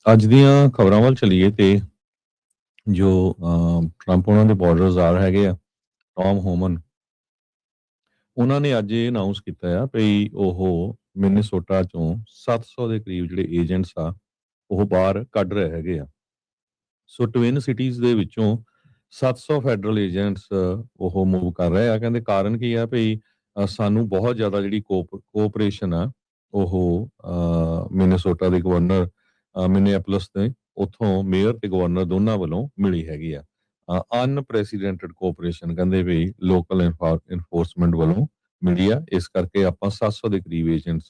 ਅੱਜ ਦੀਆਂ ਖਬਰਾਂ ਵੱਲ ਚਲੀਏ ਤੇ ਜੋ ਟਰੰਪ ਉਹਨਾਂ ਦੇ ਬਾਰਡਰਜ਼ਾਰ ਹੈਗੇ ਆ ਟੌਮ ਹੋਮਨ ਉਹਨਾਂ ਨੇ ਅੱਜ ਇਹ ਅਨਾਉਂਸ ਕੀਤਾ ਆ ਭਈ ਉਹ ਮਿਨੀਸੋਟਾ ਚੋਂ 700 ਦੇ ਕਰੀਬ ਜਿਹੜੇ ਏਜੰਟਸ ਆ ਉਹ ਬਾਹਰ ਕੱਢ ਰਹੇ ਹੈਗੇ ਆ। ਸੋ ਟਵਿਨ ਸਿਟੀਜ਼ ਦੇ ਵਿੱਚੋਂ 700 ਫੈਡਰਲ ਏਜੰਟਸ ਉਹ ਮੂਵ ਕਰ ਰਹੇ ਆ। ਕਹਿੰਦੇ ਕਾਰਨ ਕੀ ਆ ਭਈ ਸਾਨੂੰ ਬਹੁਤ ਜ਼ਿਆਦਾ ਜਿਹੜੀ ਕੋਆਪਰੇਸ਼ਨ ਆ ਉਹ ਮਿਨੀਸੋਟਾ ਦੇ ਗਵਰਨਰ ਮਿਨੀਐਪਲਸ ਦੇ ਉੱਥੋਂ ਮੇਅਰ ਤੇ ਗਵਰਨਰ ਦੋਨਾਂ ਵੱਲੋਂ ਮਿਲੀ ਹੈਗੀ ਆ। ਅਨਪ੍ਰੈਸੀਡੈਂਟਡ ਕੋਆਪਰੇਸ਼ਨ ਕਹਿੰਦੇ ਵੀ ਲੋਕਲ ਇਨਫੋਰਸਮੈਂਟ ਵੱਲੋਂ ਮਿਲੀ ਆ। ਇਸ ਕਰਕੇ ਆਪਾਂ 700 ਦੇ ਕਰੀਬ ਏਜੰਟਸ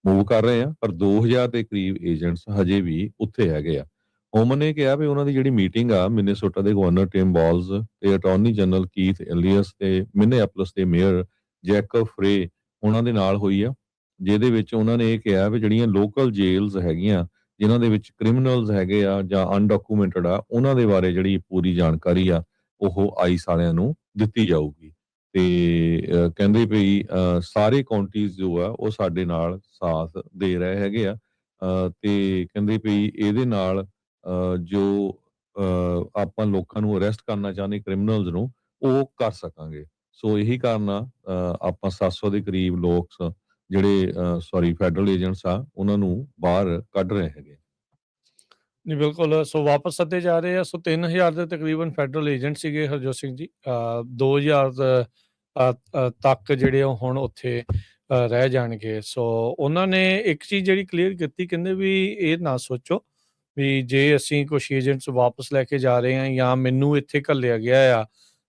ਮੂਵ ਕਰ ਰਹੇ ਆ, ਪਰ 2000 ਦੇ ਕਰੀਬ ਏਜੰਟਸ ਹਜੇ ਵੀ ਉੱਥੇ ਹੈਗੇ ਆ। ਹੋਮਨ ਨੇ ਕਿਹਾ ਵੀ ਉਹਨਾਂ ਦੀ ਜਿਹੜੀ ਮੀਟਿੰਗ ਆ ਮਿਨੀਸੋਟਾ ਦੇ ਗਵਰਨਰ ਟਿਮ ਬਾਲਜ਼ ਤੇ ਅਟਾਰਨੀ ਜਨਰਲ ਕੀਥ ਐਲੀਅਸ ਤੇ ਮਿਨੀਐਪਲਸ ਦੇ ਮੇਅਰ ਜੈਕਬ ਫਰੇ ਉਹਨਾਂ ਦੇ ਨਾਲ ਹੋਈ ਆ, ਜਿਹਦੇ ਵਿੱਚ ਉਹਨਾਂ ਨੇ ਇਹ ਕਿਹਾ ਵੀ ਜਿਹੜੀਆਂ ਲੋਕਲ ਜੇਲਸ ਹੈਗੀਆਂ ਜਿਨ੍ਹਾਂ ਦੇ ਵਿੱਚ ਕ੍ਰਿਮੀਨਲਸ ਹੈਗੇ ਆ ਜਾਂ ਅਨਡਾਕੂਮੈਂਟਡ ਆ ਉਹਨਾਂ ਦੇ ਬਾਰੇ ਜਿਹੜੀ ਪੂਰੀ ਜਾਣਕਾਰੀ ਆ ਉਹ ਆਈਸ ਵਾਲਿਆਂ ਨੂੰ ਦਿੱਤੀ ਜਾਊਗੀ। ਤੇ ਕਹਿੰਦੇ ਵੀ ਸਾਰੇ ਕਾਉਂਟੀਜ਼ ਜੋ ਆ ਉਹ ਸਾਡੇ ਨਾਲ ਸਾਥ ਦੇ ਰਹੇ ਹੈਗੇ ਆ। ਤੇ ਕਹਿੰਦੇ ਵੀ ਇਹਦੇ ਨਾਲ ਜੋ ਆਪਾਂ ਲੋਕਾਂ ਨੂੰ ਅਰੈਸਟ ਕਰਨਾ ਚਾਹੁੰਦੇ ਕ੍ਰਿਮੀਨਲਸ ਨੂੰ ਉਹ ਕਰ ਸਕਾਂਗੇ। ਸੋ ਇਹੀ ਕਾਰਨ ਆ ਆਪਾਂ 700 ਦੇ ਕਰੀਬ ਲੋਕ ਜਿਹੜੇ ਫੈਡਰਲ ਏਜੰਟਸ ਆ ਉਹਨਾਂ ਨੂੰ ਬਾਹਰ ਕੱਢ ਰਹੇ ਹੈਗੇ। ਨਹੀਂ ਬਿਲਕੁਲ। ਸੋ ਵਾਪਸ ਸੱਦੇ ਜਾ ਰਹੇ ਆ। ਸੋ 3000 ਦੇ ਤਕਰੀਬਨ ਫੈਡਰਲ ਏਜੰਟ ਸੀਗੇ ਹਰਜੋਤ ਸਿੰਘ ਜੀ। 2000 ਤੱਕ ਜਿਹੜੇ ਉਹ ਹੁਣ ਉੱਥੇ ਰਹਿ ਜਾਣਗੇ। ਸੋ ਉਹਨਾਂ ਨੇ ਇੱਕ ਚੀਜ਼ ਜਿਹੜੀ ਕਲੀਅਰ ਕੀਤੀ, ਕਹਿੰਦੇ ਵੀ ਇਹ ਨਾ ਸੋਚੋ ਵੀ ਜੇ ਅਸੀਂ ਕੁਛ ਏਜੰਟਸ ਵਾਪਸ ਲੈ ਕੇ ਜਾ ਰਹੇ ਹਾਂ ਜਾਂ ਮੈਨੂੰ ਇੱਥੇ ਘੱਲਿਆ ਗਿਆ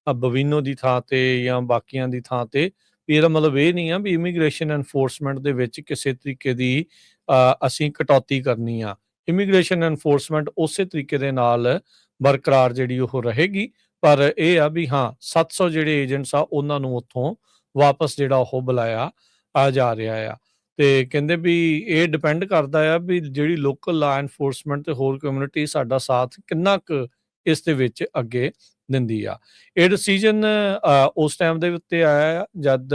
ਆ ਬਵੀਨੋ ਦੀ ਥਾਂ ਤੇ ਜਾਂ ਬਾਕੀਆਂ ਦੀ ਥਾਂ ਤੇ, ਵੀ ਇਹਦਾ ਮਤਲਬ ਇਹ ਨਹੀਂ ਆ ਵੀ ਇਮੀਗ੍ਰੇਸ਼ਨ ਐਨਫੋਰਸਮੈਂਟ ਦੇ ਵਿੱਚ ਕਿਸੇ ਤਰੀਕੇ ਦੀ ਅਸੀਂ ਕਟੌਤੀ ਕਰਨੀ ਆ। ਇਮੀਗ੍ਰੇਸ਼ਨ ਐਨਫੋਰਸਮੈਂਟ ਉਸੇ ਤਰੀਕੇ ਦੇ ਨਾਲ ਬਰਕਰਾਰ ਜਿਹੜੀ ਉਹ ਰਹੇਗੀ, ਪਰ ਇਹ ਆ ਵੀ ਹਾਂ 700 ਜਿਹੜੇ ਏਜੰਟਸ ਆ ਉਹਨਾਂ ਨੂੰ ਉੱਥੋਂ ਵਾਪਸ ਜਿਹੜਾ ਉਹ ਬੁਲਾਇਆ ਜਾ ਰਿਹਾ ਆ। ਤੇ ਕਹਿੰਦੇ ਵੀ ਇਹ ਡਿਪੈਂਡ ਕਰਦਾ ਆ ਵੀ ਜਿਹੜੀ ਲੋਕਲ ਲਾ ਐਨਫੋਰਸਮੈਂਟ ਤੇ ਹੋਰ ਕਮਿਊਨਿਟੀ ਸਾਡਾ ਸਾਥ ਕਿੰਨਾ ਕੁ ਇਸ ਦੇ ਵਿੱਚ ਅੱਗੇ ਦਿੰਦੀ ਆ। ਇਹ ਡਿਸੀਜਨ ਉਸ ਟਾਈਮ ਦੇ ਉੱਤੇ ਆਇਆ ਆ ਜਦ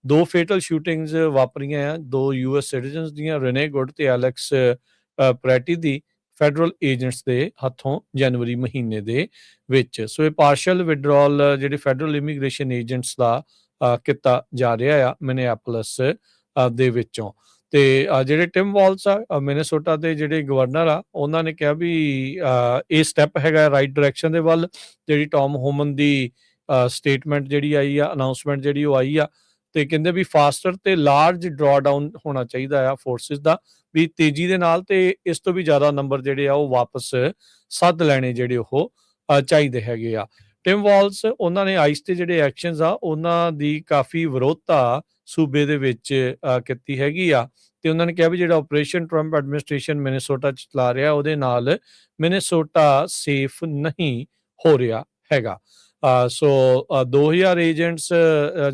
2 ਫੇਟਲ ਸ਼ੂਟਿੰਗਸ ਵਾਪਰੀਆਂ ਆ, 2 US ਸਿਟੀਜ਼ਨਸ ਦੀਆਂ, ਰੇਨੇ ਗੁੱਡ ਤੇ ਐਲੈਕਸ ਪ੍ਰੈਟੀ ਦੀ ਫੈਡਰਲ ਏਜੰਟਸ ਦੇ ਹੱਥੋਂ ਜਨਵਰੀ ਮਹੀਨੇ ਦੇ ਵਿੱਚ। ਸੋ ਇਹ ਪਾਰਸ਼ਲ ਵਿਡਰਾਲ ਜਿਹੜੇ ਫੈਡਰਲ ਇਮੀਗ੍ਰੇਸ਼ਨ ਏਜੰਟਸ ਦਾ ਕੀਤਾ ਜਾ ਰਿਹਾ ਆ ਮਿਨੀਐਪੋਲਿਸ ਦੇ ਵਿੱਚੋਂ। ਤੇ ਜਿਹੜੇ ਟਿਮ ਵਾਲਸ ਆ ਮਿਨੀਸੋਟਾ ਦੇ ਜਿਹੜੇ ਗਵਰਨਰ ਆ ਉਹਨਾਂ ਨੇ ਕਿਹਾ ਵੀ ਇਹ ਸਟੈਪ ਹੈਗਾ ਰਾਈਟ ਡਾਇਰੈਕਸ਼ਨ ਦੇ ਵੱਲ। ਜਿਹੜੀ ਟੌਮ ਹੋਮਨ ਦੀ ਸਟੇਟਮੈਂਟ ਜਿਹੜੀ ਆਈ ਆ, ਅਨਾਉਂਸਮੈਂਟ ਜਿਹੜੀ ਉਹ ਆਈ ਆ, ਤੇ ਕਹਿੰਦੇ ਵੀ ਫਾਸਟਰ ਤੇ ਲਾਰਜ ਡਰਾਡਾਊਨ ਹੋਣਾ ਚਾਹੀਦਾ ਆ ਫੋਰਸਿਸ ਦਾ, ਵੀ ਤੇਜ਼ੀ ਦੇ ਨਾਲ ਤੇ ਇਸ ਤੋਂ ਵੀ ਜ਼ਿਆਦਾ ਨੰਬਰ ਜਿਹੜੇ ਆ ਉਹ ਵਾਪਸ ਸੱਦ ਲੈਣੇ ਜਿਹੜੇ ਉਹ ਚਾਹੀਦੇ ਹੈਗੇ ਆ। ਟਿਮ ਵਾਲਸ ਉਹਨਾਂ ਨੇ ਆਈਸ ਤੇ ਜਿਹੜੇ ਐਕਸ਼ਨਸ ਆ ਉਹਨਾਂ ਦੀ ਕਾਫੀ ਵਿਰੋਧਤਾ ਸੂਬੇ ਦੇ ਵਿੱਚ ਕੀਤੀ ਹੈਗੀ ਆ। ਤੇ ਉਹਨਾਂ ਨੇ ਕਿਹਾ ਵੀ ਜਿਹੜਾ ਆਪਰੇਸ਼ਨ ਟਰੰਪ ਐਡਮਿਨਿਸਟ੍ਰੇਸ਼ਨ ਮਿਨੀਸੋਟਾ ਚ ਚਲਾ ਰਿਹਾ ਉਹਦੇ ਨਾਲ ਮਿਨੀਸੋਟਾ ਸੇਫ ਨਹੀਂ ਹੋ ਰਿਹਾ ਹੈਗਾ। ਸੋ 2000 ਏਜੰਟਸ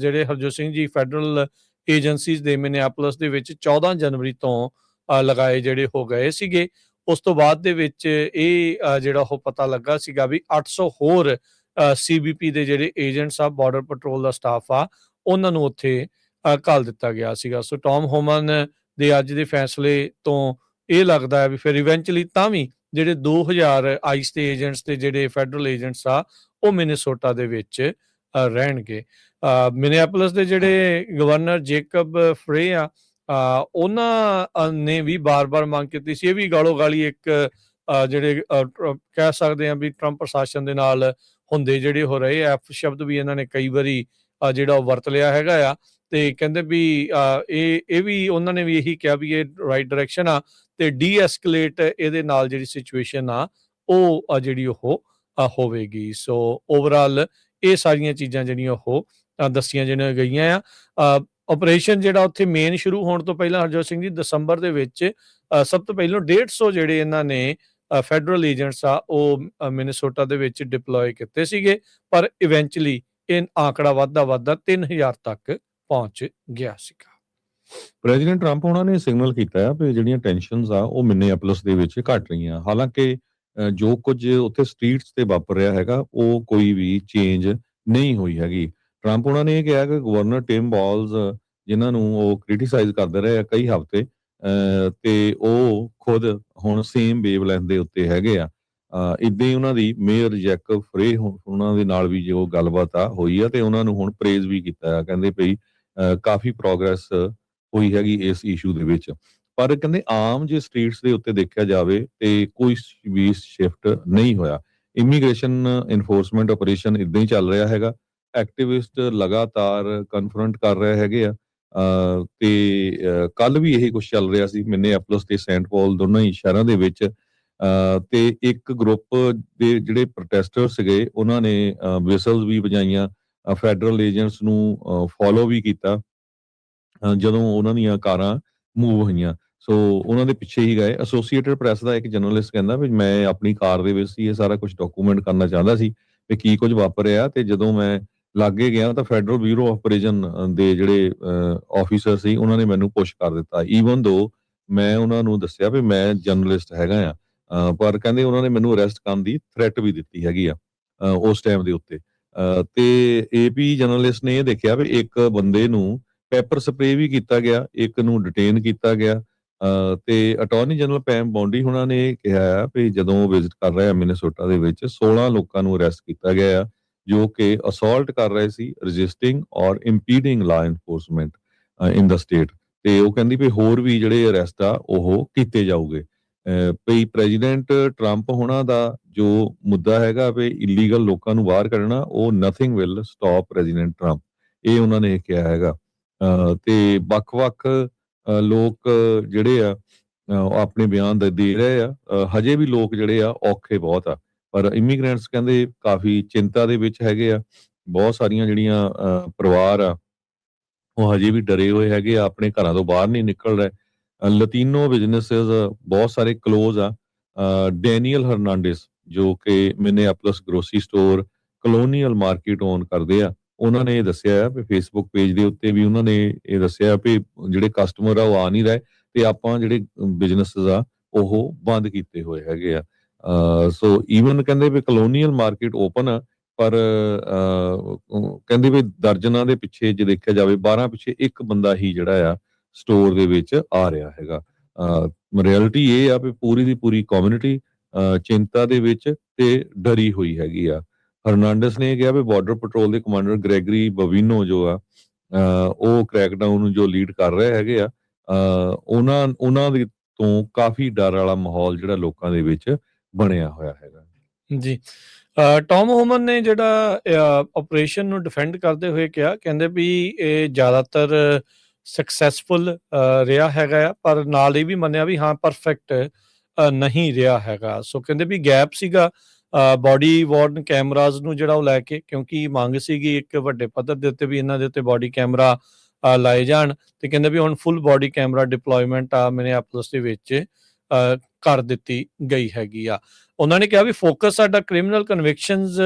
ਜਿਹੜੇ ਹਰਜੋਤ ਸਿੰਘ ਜੀ ਫੈਡਰਲ ਏਜੰਸੀਜ਼ ਦੇ ਮਿਨੀਐਪੋਲਿਸ ਦੇ ਵਿੱਚ 14 ਜਨਵਰੀ ਤੋਂ ਲਗਾਏ ਜਿਹੜੇ ਹੋ ਗਏ ਸੀਗੇ। ਉਸ ਤੋਂ ਬਾਅਦ ਦੇ ਵਿੱਚ ਇਹ ਜਿਹੜਾ ਉਹ ਪਤਾ ਲੱਗਾ ਸੀਗਾ ਵੀ 800 ਹੋਰ CBP ਦੇ ਜਿਹੜੇ ਏਜੰਟਸ ਆ, ਬਾਰਡਰ ਪੈਟਰੋਲ ਦਾ ਸਟਾਫ ਆ, ਉਹਨਾਂ ਨੂੰ ਉੱਥੇ ਘੱਲ ਦਿੱਤਾ ਗਿਆ ਸੀਗਾ। ਸੋ ਟੌਮ ਹੋਮਨ ਦੇ ਅੱਜ ਦੇ ਫੈਸਲੇ ਤੋਂ ਇਹ ਲੱਗਦਾ ਹੈ ਵੀ ਫਿਰ ਇਵੈਂਚੁਅਲੀ ਤਾਂ ਵੀ ਜਿਹੜੇ 2000 ਆਈਸ ਦੇ ਏਜੰਟਸ ਤੇ ਜਿਹੜੇ ਫੈਡਰਲ ਏਜੰਟਸ ਆ ਉਹ ਮਿਨੀਸੋਟਾ ਦੇ ਵਿੱਚ ਰਹਿਣਗੇ। ਮਿਨੀਐਪੋਲਿਸ ਦੇ ਜਿਹੜੇ ਗਵਰਨਰ ਜੇਕਬ ਫਰੇ ਆ ਉਹਨਾਂ ਨੇ ਵੀ ਬਾਰ-ਬਾਰ ਮੰਗ ਕੀਤੀ ਸੀ। ਇਹ ਵੀ ਗਾਲੋ ਗਾਲੀ ਇੱਕ ਜਿਹੜੇ ਕਹਿ ਸਕਦੇ ਆ ਵੀ ਟਰੰਪ ਪ੍ਰਸ਼ਾਸਨ ਦੇ ਨਾਲ ਹੁੰਦੇ ਜਿਹੜੇ ਹੋ ਰਹੇ ਐਫ ਸ਼ਬਦ ਵੀ ਇਹਨਾਂ ਨੇ ਕਈ ਵਾਰੀ ਜਿਹੜਾ ਉਹ ਵਰਤ ਲਿਆ ਹੈਗਾ ਆ। ਤੇ ਕਹਿੰਦੇ ਵੀ ਇਹ ਵੀ ਉਹਨਾਂ ਨੇ ਵੀ ਇਹੀ ਕਿਹਾ ਵੀ ਇਹ ਰਾਈਟ ਡਾਇਰੈਕਸ਼ਨ ਆ ਤੇ ਡੀ-ਐਸਕੇਲੇਟ ਇਹਦੇ ਨਾਲ ਜਿਹੜੀ ਸਿਚੁਏਸ਼ਨ ਆ ਉਹ ਜਿਹੜੀ ਉਹ ਹੋਵੇਗੀ। ਸੋ ਓਵਰਆਲ ਇਹ ਸਾਰੀਆਂ ਚੀਜ਼ਾਂ ਜਿਹੜੀਆਂ ਉਹ ਦੱਸੀਆਂ ਜਿਹੜੀਆਂ ਗਈਆਂ ਆ। ਆਪਰੇਸ਼ਨ ਜਿਹੜਾ ਉੱਥੇ ਮੇਨ ਸ਼ੁਰੂ ਹੋਣ ਤੋਂ ਪਹਿਲਾਂ ਹਰਜੋਤ ਸਿੰਘ ਜੀ ਦਸੰਬਰ ਦੇ ਵਿੱਚ ਸਭ ਤੋਂ ਪਹਿਲਾਂ 150 ਜਿਹੜੇ ਇਹਨਾਂ ਨੇ ਫੈਡਰਲ ਏਜੰਟਸ ਆ ਉਹ ਮਿਨੀਸੋਟਾ ਦੇ ਵਿੱਚ ਡਿਪਲੋਏ ਕੀਤੇ ਸੀਗੇ, ਪਰ ਇਵੈਂਚੁਅਲੀ ਇਹ ਆંકੜਾ ਵੱਧਦਾ 3000 ਤੱਕ ਪਹੁੰਚ ਗਿਆ ਸੀਗਾ। ਪ੍ਰੈਜ਼ੀਡੈਂਟ ਟਰੰਪ ਉਹਨਾਂ ਨੇ ਸਿਗਨਲ ਕੀਤਾ ਹੈ ਵੀ ਜਿਹੜੀਆਂ ਟੈਨਸ਼ਨਸ ਆ ਉਹ ਮਿਨੀਐਪੋਲਿਸ ਦੇ ਵਿੱਚ ਘਟ ਰਹੀਆਂ। ਹਾਲਾਂਕਿ ਜੋ ਕੁਝ ਉੱਥੇ ਸਟਰੀਟਸ ਤੇ ਵਾਪਰ ਰਿਹਾ ਹੈਗਾ ਉਹ ਕੋਈ ਵੀ ਚੇਂਜ ਨਹੀਂ ਹੋਈ ਹੈਗੀ। ਟਰੰਪ ਉਹਨਾਂ ਨੇ ਇਹ ਕਿਹਾ ਕਿ ਗਵਰਨਰ ਟਿਮ ਬਾਲਜ਼ ਜਿਨ੍ਹਾਂ ਨੂੰ ਉਹ ਕ੍ਰਿਟੀਸਾਈਜ਼ ਕਰਦੇ ਰਹੇ ਆ ਕਈ ਹਫ਼ਤੇ, ਤੇ ਉਹ ਖੁਦ ਹੁਣ ਸੇਮ ਵੇਵਲੈਂਥ ਦੇ ਉੱਤੇ ਹੈਗੇ ਆ। ਇੱਦਾਂ ਹੀ ਉਹਨਾਂ ਦੀ ਮੇਅਰ ਜੈਕਬ ਫਰੇ ਉਹਨਾਂ ਦੇ ਨਾਲ ਵੀ ਜੋ ਗੱਲਬਾਤ ਹੋਈ ਆ ਤੇ ਉਹਨਾਂ ਨੂੰ ਹੁਣ ਪ੍ਰੇਜ਼ ਵੀ ਕੀਤਾ ਆ। ਕਹਿੰਦੇ ਭਈ ਕਾਫੀ ਪ੍ਰੋਗਰੈਸ ਹੋਈ ਹੈਗੀ ਇਸ ਇਸ਼ੂ ਦੇ ਵਿੱਚ। ਪਰ ਕਹਿੰਦੇ ਆਮ ਜੇ ਸਟਰੀਟਸ ਦੇ ਉੱਤੇ ਦੇਖਿਆ ਜਾਵੇ ਤੇ ਕੋਈ ਵੀ ਸ਼ਿਫਟ ਨਹੀਂ ਹੋਇਆ। ਇਮੀਗ੍ਰੇਸ਼ਨ ਇਨਫੋਰਸਮੈਂਟ ਆਪਰੇਸ਼ਨ ਇੱਦਾਂ ਹੀ ਚੱਲ ਰਿਹਾ ਹੈਗਾ। ਐਕਟਿਵਿਸਟ ਲਗਾਤਾਰ ਕਨਫਰੰਟ ਕਰ ਰਹੇ ਹੈਗੇ ਆ। ਤੇ ਕੱਲ ਵੀ ਇਹੀ ਕੁਝ ਚੱਲ ਰਿਹਾ ਸੀ ਮਿਨੀਐਪੋਲਿਸ ਤੇ ਸੈਂਟ ਪੌਲ ਦੋਨਾਂ ਹੀ ਸ਼ਹਿਰਾਂ ਦੇ ਵਿੱਚ। ਤੇ ਇੱਕ ਗਰੁੱਪ ਦੇ ਜਿਹੜੇ ਪ੍ਰੋਟੈਸਟਰ ਸੀਗੇ ਉਹਨਾਂ ਨੇ ਵਿਸਲਸ ਵੀ ਵਜਾਈਆਂ, ਫੈਡਰਲ ਏਜੰਟਸ ਨੂੰ ਫੋਲੋ ਵੀ ਕੀਤਾ ਜਦੋਂ ਉਹਨਾਂ ਦੀਆਂ ਕਾਰਾਂ ਮੂਵ ਹੋਈਆਂ। ਸੋ ਉਹਨਾਂ ਦੇ ਪਿੱਛੇ ਹੀ ਗਏ। ਐਸੋਸੀਏਟਡ ਪ੍ਰੈਸ ਦਾ ਇੱਕ ਜਰਨਲਿਸਟ ਕਹਿੰਦਾ ਵੀ ਮੈਂ ਆਪਣੀ ਕਾਰ ਦੇ ਵਿੱਚ ਸੀ, ਇਹ ਸਾਰਾ ਕੁਝ ਡਾਕੂਮੈਂਟ ਕਰਨਾ ਚਾਹੁੰਦਾ ਸੀ ਵੀ ਕੀ ਕੁਝ ਵਾਪਰਿਆ, ਤੇ ਜਦੋਂ ਮੈਂ ਲਾਗੇ ਗਿਆ ਤਾਂ ਫੈਡਰਲ ਬਿਊਰੋ ਆਫ ਪ੍ਰਿਜ਼ਨ ਦੇ ਜਿਹੜੇ ਆਫੀਸਰ ਸੀ ਉਹਨਾਂ ਨੇ ਮੈਨੂੰ ਪੁਸ਼ ਕਰ ਦਿੱਤਾ। ਈਵਨ ਦੋ ਮੈਂ ਉਹਨਾਂ ਨੂੰ ਦੱਸਿਆ ਵੀ ਮੈਂ ਜਰਨਲਿਸਟ ਹੈਗਾ ਆ, ਪਰ ਕਹਿੰਦੇ ਉਹਨਾਂ ਨੇ ਮੈਨੂੰ ਅਰੈਸਟ ਕਰਨ ਦੀ ਥ੍ਰੈਟ ਵੀ ਦਿੱਤੀ ਹੈਗੀ ਆ ਉਸ ਟਾਈਮ ਦੇ ਉੱਤੇ। ਤੇ ਏਪੀ ਜਰਨਲਿਸਟ ਨੇ ਇਹ ਦੇਖਿਆ ਵੀ ਇੱਕ ਬੰਦੇ ਨੂੰ ਪੈਪਰ ਸਪਰੇ ਵੀ ਕੀਤਾ ਗਿਆ, ਇੱਕ ਨੂੰ ਡਿਟੇਨ ਕੀਤਾ ਗਿਆ। ਤੇ ਅਟਾਰਨੀ ਜਨਰਲ ਪੈਮ ਬੌਂਡੀ ਹੁਣਾਂ ਨੇ ਕਿਹਾ ਆ ਵੀ ਜਦੋਂ ਉਹ ਵਿਜ਼ਿਟ ਕਰ ਰਹੇ ਆ ਮਿਨੇਸੋਟਾ ਦੇ ਵਿੱਚ 16 ਲੋਕਾਂ ਨੂੰ ਅਰੈਸਟ ਕੀਤਾ ਗਿਆ ਆ ਜੋ ਕਿ ਅਸੌਲਟ ਕਰ ਰਹੇ ਸੀ, ਰਜਿਸਟਿੰਗ ਔਰ ਇੰਪੀਡਿੰਗ ਲਾ ਇਨਫੋਰਸਮੈਂਟ ਇਨ ਦਾ ਸਟੇਟ। ਤੇ ਉਹ ਕਹਿੰਦੀ ਵੀ ਹੋਰ ਵੀ ਜਿਹੜੇ ਅਰੈਸਟ ਆ ਉਹ ਕੀਤੇ ਜਾਊਗੇ। ਭਈ ਪ੍ਰੈਜ਼ੀਡੈਂਟ ਟਰੰਪ ਹੁਣਾਂ ਦਾ ਜੋ ਮੁੱਦਾ ਹੈਗਾ ਵੀ ਇਲੀਗਲ ਲੋਕਾਂ ਨੂੰ ਬਾਹਰ ਕੱਢਣਾ, ਉਹ nothing will stop president Trump, ਇਹ ਉਹਨਾਂ ਨੇ ਕਿਹਾ ਹੈਗਾ। ਤੇ ਵੱਖ-ਵੱਖ ਲੋਕ ਜਿਹੜੇ ਆ ਉਹ ਆਪਣੇ ਬਿਆਨ ਦੇ ਰਹੇ ਆ। ਹਜੇ ਵੀ ਲੋਕ ਜਿਹੜੇ ਆ ਔਖੇ ਬਹੁਤ ਆ, ਪਰ ਇਮੀਗ੍ਰੈਂਟਸ ਕਹਿੰਦੇ ਕਾਫੀ ਚਿੰਤਾ ਦੇ ਵਿੱਚ ਹੈਗੇ ਆ। ਬਹੁਤ ਸਾਰੀਆਂ ਜਿਹੜੀਆਂ ਪਰਿਵਾਰ ਆ ਉਹ ਹਜੇ ਵੀ ਡਰੇ ਹੋਏ ਹੈਗੇ ਆ, ਆਪਣੇ ਘਰਾਂ ਤੋਂ ਬਾਹਰ ਨਹੀਂ ਨਿਕਲ ਰਹੇ। ਲਤੀਨੋ ਬਿਜ਼ਨੈਸਸ ਬਹੁਤ ਸਾਰੇ ਕਲੋਜ਼ ਆ। ਡੈਨੀਅਲ ਹਰਨਾਂਡੇਸ ਜੋ ਕਿ Minneapolis grocery store Colonial Market own ਕਰਦੇ ਆ, ਉਹਨਾਂ ਨੇ ਇਹ ਦੱਸਿਆ ਵੀ ਫੇਸਬੁੱਕ ਪੇਜ ਦੇ ਉੱਤੇ ਵੀ ਉਹਨਾਂ ਨੇ ਇਹ ਦੱਸਿਆ ਵੀ ਜਿਹੜੇ ਕਸਟਮਰ ਆ ਉਹ ਆ ਨਹੀਂ ਰਹੇ ਤੇ ਆਪਾਂ ਜਿਹੜੇ ਬਿਜ਼ਨੈਸਸ ਆ ਉਹ ਬੰਦ ਕੀਤੇ ਹੋਏ ਹੈਗੇ ਆ। ਸੋ ਈਵਨ ਕਹਿੰਦੇ ਵੀ ਕਲੋਨੀਅਲ ਮਾਰਕੀਟ ਓਪਨ ਆ, ਪਰ ਕਹਿੰਦੇ ਵੀ ਦਰਜਨਾਂ ਦੇ ਪਿੱਛੇ ਜੇ ਦੇਖਿਆ ਜਾਵੇ 12 ਪਿੱਛੇ ਇੱਕ ਬੰਦਾ ਹੀ ਜਿਹੜਾ ਆ ਸਟੋਰ ਦੇ ਵਿੱਚ ਆ ਰਿਹਾ ਹੈਗਾ। ਰਿਐਲਿਟੀ ਇਹ ਆ ਵੀ ਪੂਰੀ ਦੀ ਪੂਰੀ ਕਮਿਊਨਿਟੀ ਚਿੰਤਾ ਦੇ ਵਿੱਚ ਤੇ ਡਰੀ ਹੋਈ ਹੈਗੀ ਆ। ਹਰਨਾਂਡਸ ਨੇ ਕਿਹਾ ਵੀ ਬਾਰਡਰ ਪੈਟਰੋਲ ਦੇ ਕਮਾਂਡਰ ਗ੍ਰੈਗਰੀ ਬਵੀਨੋ ਜੋ ਆ ਉਹ ਕ੍ਰੈਕਡਾਊਨ ਨੂੰ ਜੋ ਲੀਡ ਕਰ ਰਹੇ ਹੈਗੇ ਆ, ਉਹਨਾਂ ਦੇ ਤੋਂ ਕਾਫੀ ਡਰ ਵਾਲਾ ਮਾਹੌਲ ਜਿਹੜਾ ਲੋਕਾਂ ਦੇ ਵਿੱਚ ਬਣਿਆ ਹੋਇਆ ਹੈਗਾ। ਜੀ ਟੌਮ ਹੋਮਨ ਨੇ ਜਿਹੜਾ ਆਪਰੇਸ਼ਨ ਨੂੰ ਡਿਫੈਂਡ ਕਰਦੇ ਹੋਏ ਕਿਹਾ, ਕਹਿੰਦੇ ਵੀ ਇਹ ਜ਼ਿਆਦਾਤਰ ਸਕਸੈਸਫੁਲ ਰਿਹਾ ਹੈਗਾ ਆ, ਪਰ ਨਾਲ ਇਹ ਵੀ ਮੰਨਿਆ ਵੀ ਹਾਂ ਪਰਫੈਕਟ ਨਹੀਂ ਰਿਹਾ ਹੈਗਾ। ਸੋ ਕਹਿੰਦੇ ਵੀ ਗੈਪ ਸੀਗਾ ਬੋਡੀ ਵਾਰਨ ਕੈਮਰਾਜ਼ ਨੂੰ ਜਿਹੜਾ ਉਹ ਲੈ ਕੇ, ਕਿਉਂਕਿ ਮੰਗ ਸੀਗੀ ਇੱਕ ਵੱਡੇ ਪੱਧਰ ਦੇ ਉੱਤੇ ਵੀ ਇਹਨਾਂ ਦੇ ਉੱਤੇ ਬੋਡੀ ਕੈਮਰਾ ਲਾਏ ਜਾਣ, ਤੇ ਕਹਿੰਦੇ ਵੀ ਹੁਣ ਫੁੱਲ ਬੋਡੀ ਕੈਮਰਾ ਡਿਪਲੋਇਮੈਂਟ ਆ ਮਿਨੀਐਪੋਲਿਸ ਦੇ ਵਿੱਚ ਕਰ ਦਿੱਤੀ ਗਈ ਹੈਗੀ ਆ। ਉਹਨਾਂ ਨੇ ਕਿਹਾ ਵੀ ਫੋਕਸ ਸਾਡਾ ਕ੍ਰਿਮੀਨਲ ਕਨਵਿਕਸ਼ਨਸ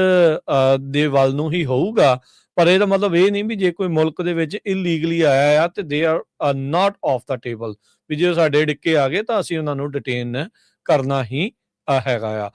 ਦੇ ਵੱਲ ਨੂੰ ਹੀ ਹੋਊਗਾ, ਪਰ ਇਹਦਾ ਮਤਲਬ ਇਹ ਨਹੀਂ ਵੀ ਜੇ ਕੋਈ ਮੁਲਕ ਦੇ ਵਿੱਚ ਇਲੀਗਲੀ ਆਇਆ ਆ ਤੇ they are not off the table, ਵੀ ਜੇ ਸਾਡੇ ਡਿੱਕੇ ਆ ਗਏ ਤਾਂ ਅਸੀਂ ਉਹਨਾਂ ਨੂੰ ਡਿਟੇਨ ਕਰਨਾ ਹੀ ਹੈਗਾ ਆ।